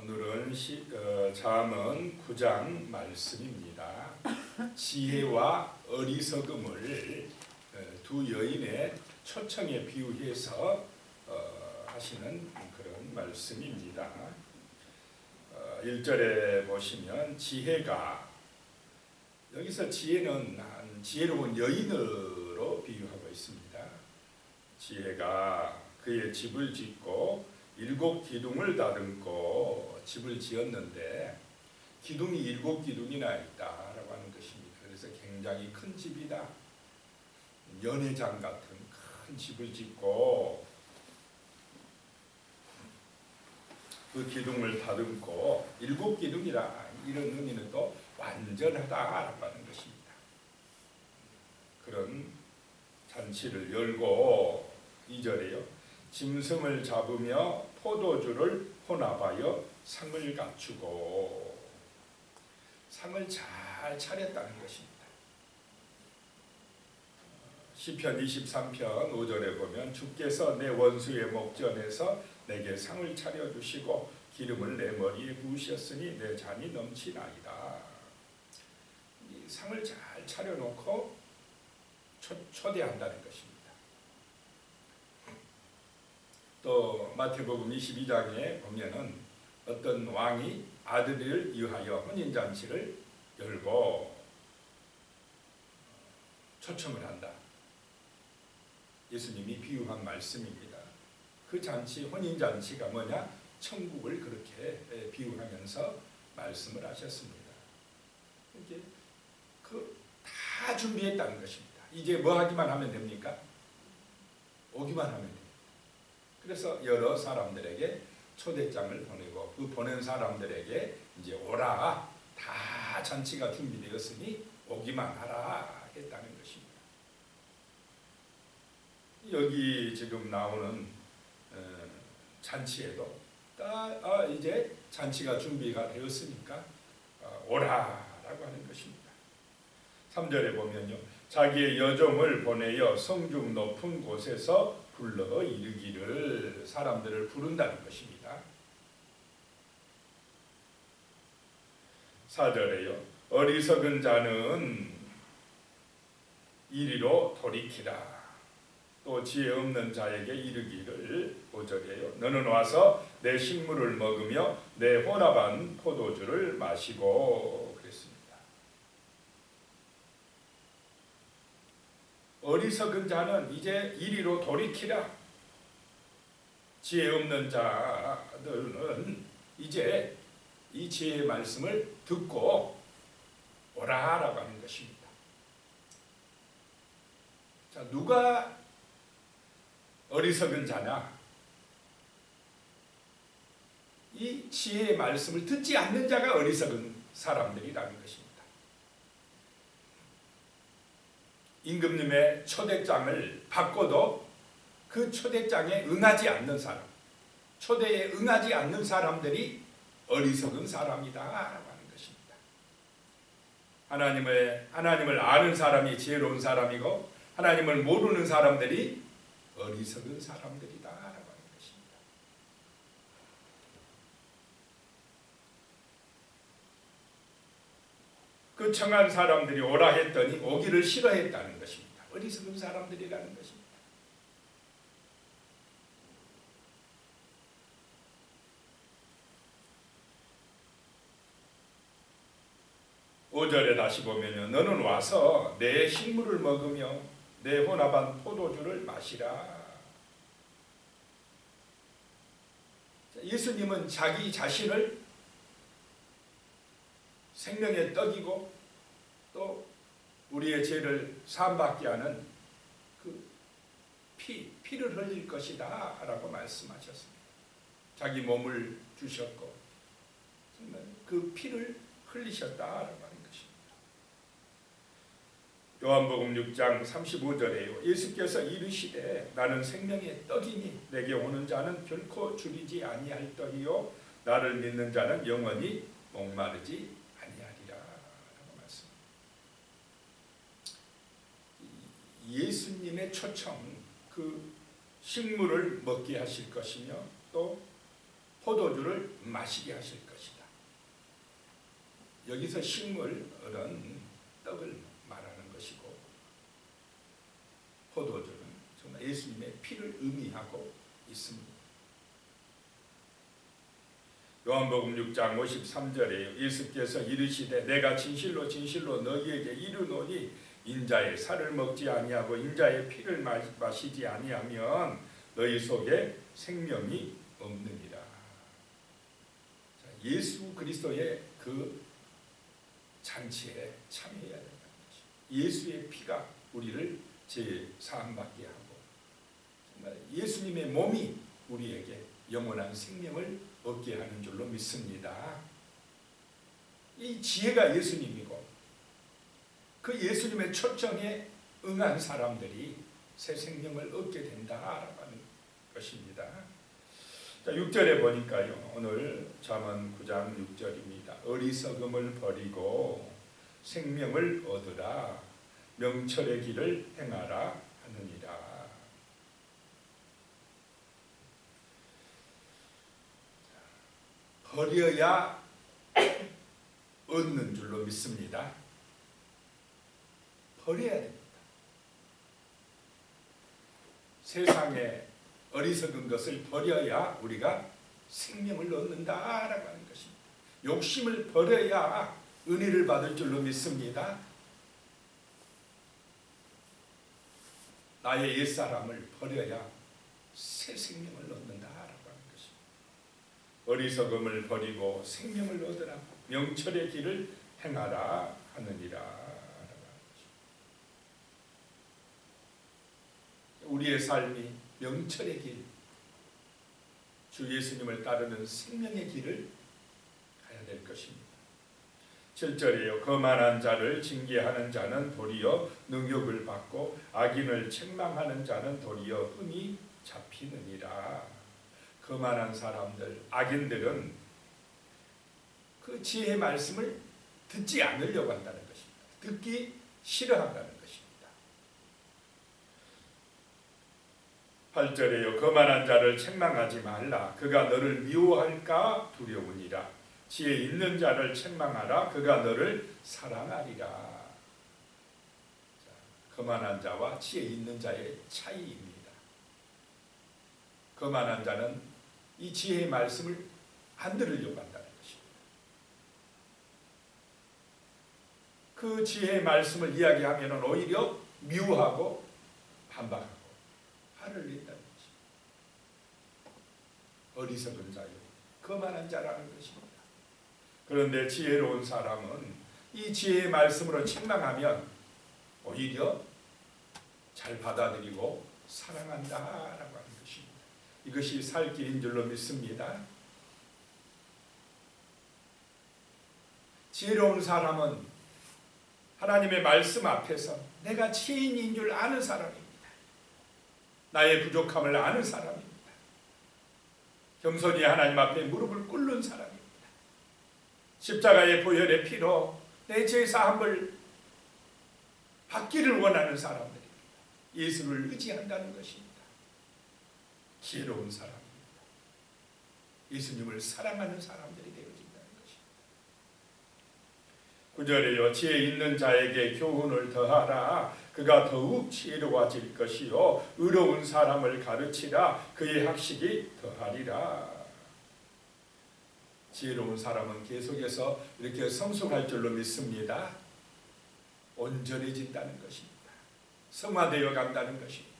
오늘은 잠언 9장 말씀입니다. 지혜와 어리석음을 두 여인의 초청에 비유해서 하시는 그런 말씀입니다. 1절에 보시면 지혜가, 여기서 지혜는 지혜로운 여인으로 비유하고 있습니다. 지혜가 그의 집을 짓고 7 기둥을 다듬고 집을 지었는데 기둥이 7 기둥이나 있다라고 하는 것입니다. 그래서 굉장히 큰 집이다. 연회장 같은 큰 집을 짓고 그 기둥을 다듬고 7 기둥이라, 이런 의미는 또 완전하다라고 하는 것입니다. 그런 잔치를 열고 2절에요. 짐승을 잡으며 포도주를 혼합하여 상을 갖추고, 상을 잘 차렸다는 것입니다. 시편 23편 5절에 보면 주께서 내 원수의 목전에서 내게 상을 차려주시고 기름을 내 머리에 부으셨으니 내 잔이 넘치나이다. 이 상을 잘 차려놓고 초대한다는 것입니다. 또 마태복음 22장에 보면은 어떤 왕이 아들을 위하여 혼인잔치를 열고 초청을 한다. 예수님이 비유한 말씀입니다. 그 잔치, 혼인잔치가 뭐냐? 천국을 그렇게 비유하면서 말씀을 하셨습니다. 이제 다 준비했다는 것입니다. 이제 뭐 하기만 하면 됩니까? 오기만 하면 됩니다. 그래서 여러 사람들에게 초대장을 보내고, 그 보낸 사람들에게 이제 오라, 다 잔치가 준비되었으니 오기만 하라 했다는 것입니다. 여기 지금 나오는 잔치에도 이제 잔치가 준비가 되었으니까 오라라고 하는 것입니다. 3절에 보면요, 자기의 여종을 보내어 성중 높은 곳에서 불러 이르기를, 사람들을 부른다는 것입니다. 4절에요. 어리석은 자는 이리로 돌이키라. 또 지혜 없는 자에게 이르기를, 5절이에요. 너는 와서 내 식물을 먹으며 내 혼합한 포도주를 마시고, 그랬습니다. 어리석은 자는 이제 이리로 돌이키라. 지혜 없는 자들은 이제 이 지혜의 말씀을 듣고 오라라고 하는 것입니다. 자, 누가 어리석은 자냐? 이 지혜의 말씀을 듣지 않는 자가 어리석은 사람들이라는 것입니다. 임금님의 초대장을 받고도 그 초대장에 응하지 않는 사람, 초대에 응하지 않는 사람들이 어리석은 사람이다라고 하는 것입니다. 하나님을 아는 사람이 지혜로운 사람이고, 하나님을 모르는 사람들이 어리석은 사람들이다라고 하는 것입니다. 그 청한 사람들이 오라 했더니 오기를 싫어했다는 것입니다. 어리석은 사람들이라는 것입니다. (5절에) 다시 보면요, 너는 와서 내 식물을 먹으며 내 혼합한 포도주를 마시라. 예수님은 자기 자신을 생명의 떡이고 또 우리의 죄를 사함받게 하는 그 피를 흘릴 것이다 라고 말씀하셨습니다. 자기 몸을 주셨고 정말 그 피를 흘리셨다라고 하는 것입니다. 요한복음 6장 35절에요. 예수께서 이르시되 나는 생명의 떡이니 내게 오는 자는 결코 줄이지 아니할 떡이요 나를 믿는 자는 영원히 목마르지 아니하리라 라고 말씀합니다. 예수님의 초청, 그 식물을 먹게 하실 것이며 또 포도주를 마시게 하실 것이다. 여기서 식물은 떡을 말하는 것이고 포도주는 정말 예수님의 피를 의미하고 있습니다. 요한복음 6장 53절에 예수께서 이르시되 내가 진실로 진실로 너희에게 이르노니 인자의 살을 먹지 아니하고 인자의 피를 마시지 아니하면 너희 속에 생명이 없느니라. 예수 그리스도의 그 잔치에 참여해야 된다는 것이, 예수의 피가 우리를 제사함받게 하고 정말 예수님의 몸이 우리에게 영원한 생명을 얻게 하는 줄로 믿습니다. 이 지혜가 예수님이고 그 예수님의 초청에 응한 사람들이 새 생명을 얻게 된다라고 하는 것입니다. 자, 6절에 보니까요. 오늘 잠언 9장 6절입니다. 어리석음을 버리고 생명을 얻으라. 명철의 길을 행하라 하느니라. 버려야 얻는 줄로 믿습니다. 버려야 됩니다. 세상에 어리석은 것을 버려야 우리가 생명을 얻는다라고 하는 것입니다. 욕심을 버려야 은혜를 받을 줄로 믿습니다. 나의 옛사람을 버려야 새 생명을 얻는다라고 하는 것입니다. 어리석음을 버리고 생명을 얻으라. 명철의 길을 행하라 하느니라. 우리의 삶이 명철의 길, 주 예수님을 따르는 생명의 길을 가야 될 것입니다. 7절이에요. 거만한 자를 징계하는 자는 도리어 능욕을 받고 악인을 책망하는 자는 도리어 흠이 잡히느니라. 거만한 사람들, 악인들은 그 지혜의 말씀을 듣지 않으려고 한다는 것입니다. 듣기 싫어한다는 것입니다. 8절에요. 거만한 자를 책망하지 말라. 그가 너를 미워할까 두려우니라. 지혜 있는 자를 책망하라. 그가 너를 사랑하리라. 자, 거만한 자와 지혜 있는 자의 차이입니다. 거만한 자는 이 지혜의 말씀을 안 들으려고 한다는 것입니다. 그 지혜의 말씀을 이야기하면 오히려 미워하고 반박하고 화를 낸다는 것입니다. 어리석은 자요, 거만한 자라는 것입니다. 그런데 지혜로운 사람은 이 지혜의 말씀으로 책망하면 오히려 잘 받아들이고 사랑한다라고 하는 것입니다. 이것이 살 길인 줄로 믿습니다. 지혜로운 사람은 하나님의 말씀 앞에서 내가 죄인인 줄 아는 사람입니다. 나의 부족함을 아는 사람입니다. 겸손히 하나님 앞에 무릎을 꿇는 사람입니다. 십자가의 보혈의 피로 내 죄사함을 받기를 원하는 사람들입니다. 예수를 의지한다는 것입니다. 지혜로운 사람입니다. 예수님을 사랑하는 사람들이 되어진다는 것입니다. 9절에요. 지혜 있는 자에게 교훈을 더하라. 그가 더욱 지혜로워질 것이요 의로운 사람을 가르치라. 그의 학식이 더하리라. 지혜로운 사람은 계속해서 이렇게 성숙할 줄로 믿습니다. 온전해진다는 것입니다. 성화되어 간다는 것입니다.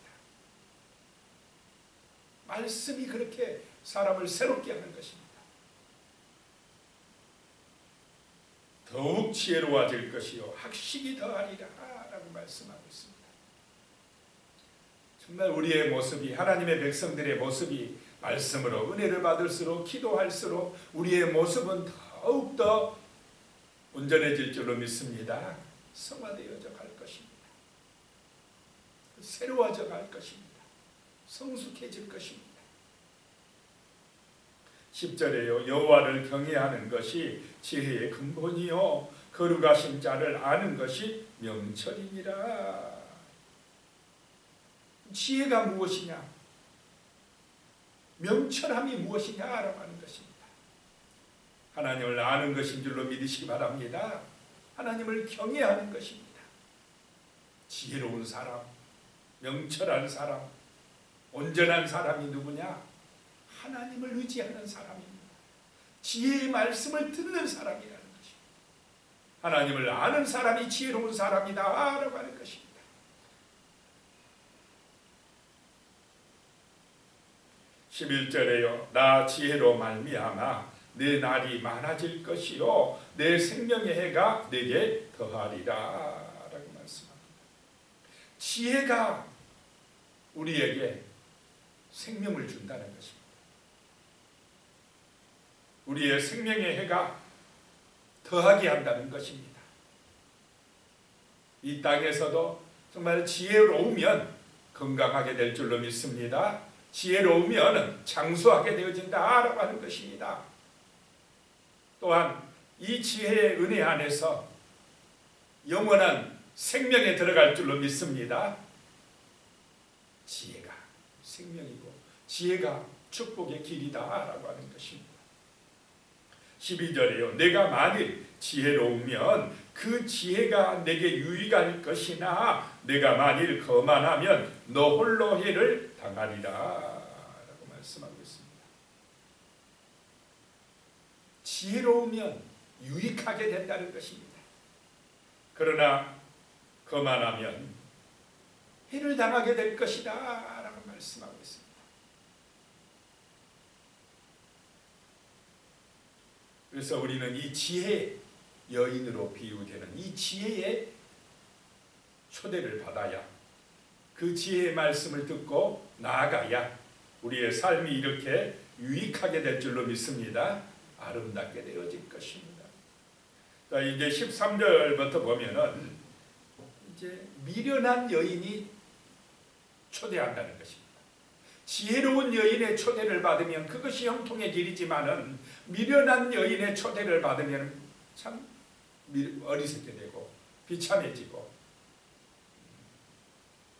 말씀이 그렇게 사람을 새롭게 하는 것입니다. 더욱 지혜로워질 것이요 학식이 더하리라 라고 말씀하고 있습니다. 정말 우리의 모습이, 하나님의 백성들의 모습이 말씀으로 은혜를 받을수록, 기도할수록 우리의 모습은 더욱더 온전해질 줄로 믿습니다. 성화되어져 갈 것입니다. 새로워져 갈 것입니다. 성숙해질 것입니다. 10절에요. 여호와를 경외하는 것이 지혜의 근본이요 거룩하신 자를 아는 것이 명철이니라. 지혜가 무엇이냐? 명철함이 무엇이냐라고 하는 것입니다. 하나님을 아는 것인 줄로 믿으시기 바랍니다. 하나님을 경외하는 것입니다. 지혜로운 사람, 명철한 사람, 온전한 사람이 누구냐? 하나님을 의지하는 사람입니다. 지혜의 말씀을 듣는 사람이라는 것입니다. 하나님을 아는 사람이 지혜로운 사람이다 라고 하는 것입니다. 11절에요. 나 지혜로 말미암아 내 날이 많아질 것이요 내 생명의 해가 내게 더하리라 라고 말씀합니다. 지혜가 우리에게 생명을 준다는 것입니다. 우리의 생명의 해가 더하게 한다는 것입니다. 이 땅에서도 정말 지혜로우면 건강하게 될 줄로 믿습니다. 지혜로우면 장수하게 되어진다라고 하는 것입니다. 또한 이 지혜의 은혜 안에서 영원한 생명에 들어갈 줄로 믿습니다. 지혜가 생명이고 지혜가 축복의 길이다라고 하는 것입니다. 12절에요. 내가 만일 지혜로우면 그 지혜가 내게 유익할 것이나 내가 만일 거만하면 너 홀로 해를 당하리라 라고 말씀하고 있습니다. 지혜로우면 유익하게 된다는 것입니다. 그러나 거만하면 해를 당하게 될 것이다 라고 말씀하고 있습니다. 그래서 우리는 이 지혜 여인으로 비유되는 이 지혜의 초대를 받아야 그 지혜의 말씀을 듣고 나아가야 우리의 삶이 이렇게 유익하게 될 줄로 믿습니다. 아름답게 되어질 것입니다. 자, 이제 13절부터 보면은 이제 미련한 여인이 초대한다는 것입니다. 지혜로운 여인의 초대를 받으면 그것이 형통의 길이지만은 미련한 여인의 초대를 받으면 참 어리석게 되고 비참해지고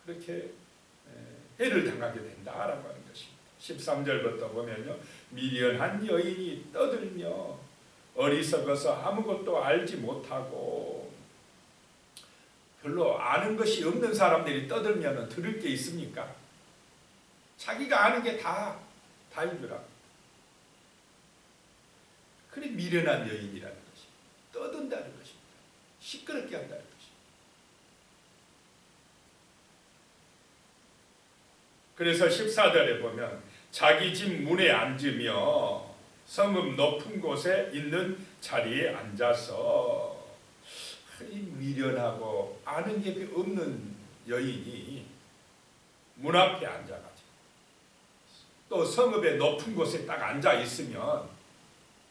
그렇게 해를 당하게 된다라고 하는 것입니다. 13절부터 보면요. 미련한 여인이 떠들며 어리석어서 아무것도 알지 못하고 별로 아는 것이 없는 사람들이 떠들면 들을 게 있습니까? 자기가 아는 게 다인 줄 알고. 그래 미련한 여인이라는 것이 떠든다는 것입니다. 시끄럽게 한다는 것입니다. 그래서 14절에 보면 자기 집 문에 앉으며 성읍 높은 곳에 있는 자리에 앉아서 미련하고 아는 게 없는 여인이 문 앞에 앉아가지고 또 성읍의 높은 곳에 딱 앉아 있으면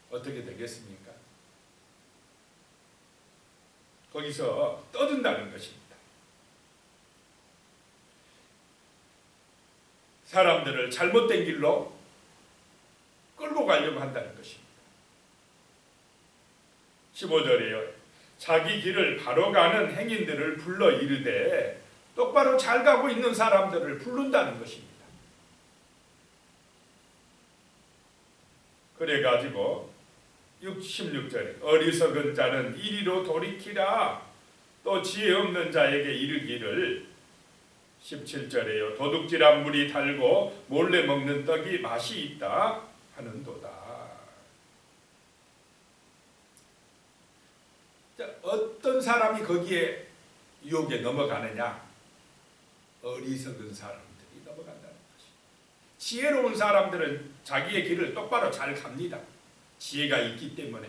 어떻게 되겠습니까? 거기서 떠든다는 것입니다. 사람들을 잘못된 길로 끌고 가려고 한다는 것입니다. 15절에요. 자기 길을 바로 가는 행인들을 불러 이르되 똑바로 잘 가고 있는 사람들을 부른다는 것입니다. 그래가지고 16절에 어리석은 자는 이리로 돌이키라 또 지혜 없는 자에게 이르기를 17절에요. 도둑질한 물이 달고 몰래 먹는 떡이 맛이 있다 하는도다. 자, 어떤 사람이 거기에 유혹에 넘어가느냐? 어리석은 사람들이 넘어간다는 것입니다. 지혜로운 사람들은 자기의 길을 똑바로 잘 갑니다. 지혜가 있기 때문에.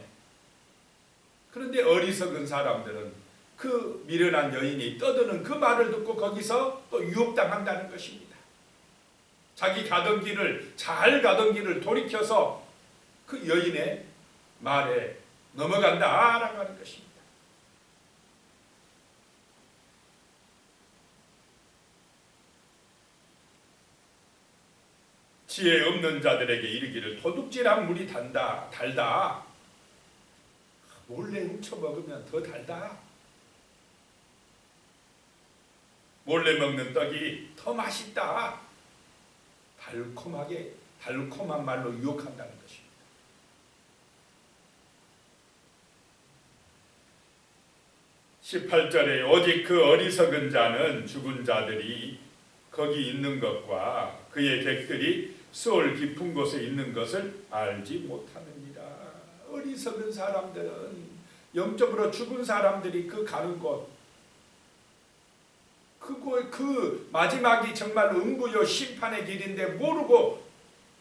그런데 어리석은 사람들은 그 미련한 여인이 떠드는 그 말을 듣고 거기서 또 유혹당한다는 것입니다. 자기 가던 길을 잘 가던 길을 돌이켜서 그 여인의 말에 넘어간다라고 하는 것입니다. 지혜 없는 자들에게 이르기를 도둑질한 물이 달다. 몰래 훔쳐 먹으면 더 달다. 몰래 먹는 떡이 더 맛있다. 달콤하게 달콤한 말로 유혹한다는 것입니다. 18절에 오직 그 어리석은 자는 죽은 자들이 거기 있는 것과 그의 객들이 수월 깊은 곳에 있는 것을 알지 못하느니라. 어리석은 사람들은 영적으로 죽은 사람들이 그 가는 곳, 그 마지막이 정말 음부요 심판의 길인데 모르고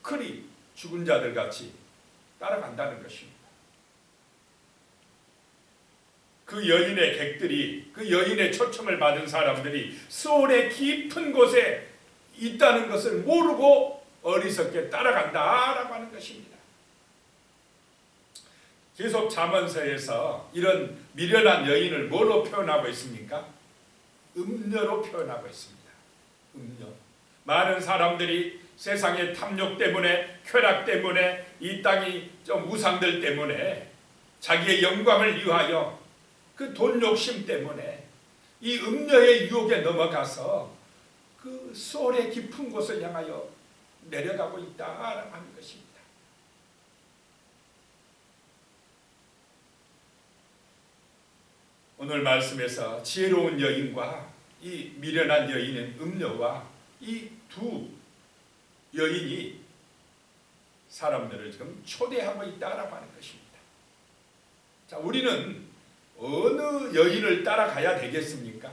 그리 죽은 자들 같이 따라간다는 것입니다. 그 여인의 객들이, 그 여인의 초청을 받은 사람들이 수월의 깊은 곳에 있다는 것을 모르고 어리석게 따라간다라고 하는 것입니다. 계속 잠언서에서 이런 미련한 여인을 뭐로 표현하고 있습니까? 음녀로 표현하고 있습니다. 음녀. 많은 사람들이 세상의 탐욕 때문에, 쾌락 때문에, 이 땅이 좀 우상들 때문에 자기의 영광을 위하여 그 돈 욕심 때문에 이 음녀의 유혹에 넘어가서 그 수월의 깊은 곳을 향하여 내려가고 있다라고 하는 것입니다. 오늘 말씀에서 지혜로운 여인과 이 미련한 여인인 음녀와 이 두 여인이 사람들을 지금 초대하고 있다라고 하는 것입니다. 자, 우리는 어느 여인을 따라가야 되겠습니까?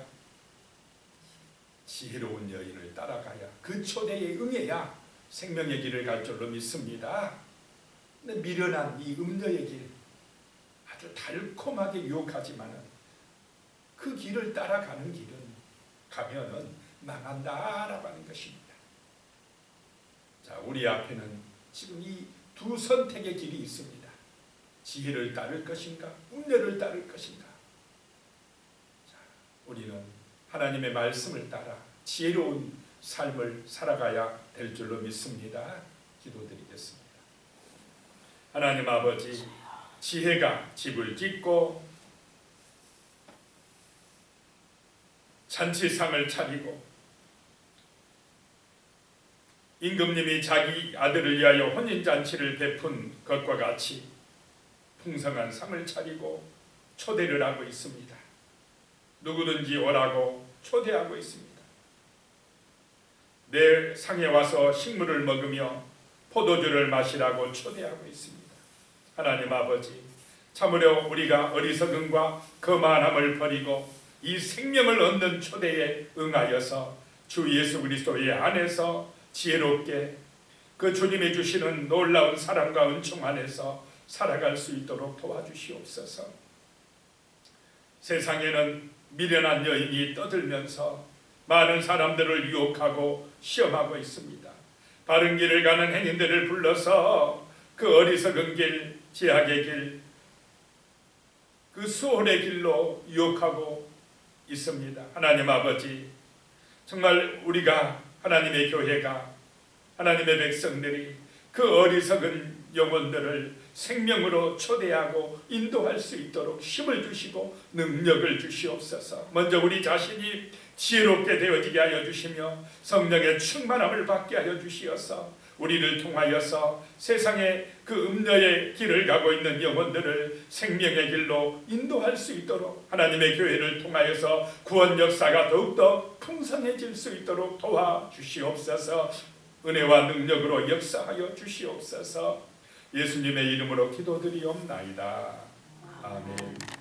지혜로운 여인을 따라가야 그 초대에 응해야 생명의 길을 갈 줄로 믿습니다. 근데 미련한 이 음녀의 길, 아주 달콤하게 유혹하지만은 그 길을 따라가는 길은 가면은 망한다라고 하는 것입니다. 자, 우리 앞에는 지금 이 두 선택의 길이 있습니다. 지혜를 따를 것인가, 음녀를 따를 것인가. 자, 우리는 하나님의 말씀을 따라 지혜로운 삶을 살아가야 될 줄로 믿습니다. 기도드리겠습니다. 하나님 아버지, 지혜가 집을 짓고 잔치상을 차리고 임금님이 자기 아들을 위하여 혼인잔치를 베푼 것과 같이 풍성한 상을 차리고 초대를 하고 있습니다. 누구든지 오라고 초대하고 있습니다. 내 상에 와서 식물을 먹으며 포도주를 마시라고 초대하고 있습니다. 하나님 아버지, 참으로 우리가 어리석음과 거만함을 버리고 이 생명을 얻는 초대에 응하여서 주 예수 그리스도의 안에서 지혜롭게 그 주님이 주시는 놀라운 사랑과 은총 안에서 살아갈 수 있도록 도와주시옵소서. 세상에는 미련한 여인이 떠들면서 많은 사람들을 유혹하고 시험하고 있습니다. 바른 길을 가는 행인들을 불러서 그 어리석은 길, 제약의 길, 그 수월의 길로 유혹하고 있습니다. 하나님 아버지, 정말 우리가 하나님의 교회가, 하나님의 백성들이 그 어리석은 영혼들을 생명으로 초대하고 인도할 수 있도록 힘을 주시고 능력을 주시옵소서. 먼저 우리 자신이 지혜롭게 되어지게 하여 주시며 성령의 충만함을 받게 하여 주시어서 우리를 통하여서 세상의 그 음녀의 길을 가고 있는 영혼들을 생명의 길로 인도할 수 있도록 하나님의 교회를 통하여서 구원 역사가 더욱더 풍성해질 수 있도록 도와주시옵소서. 은혜와 능력으로 역사하여 주시옵소서. 예수님의 이름으로 기도드리옵나이다. 아멘.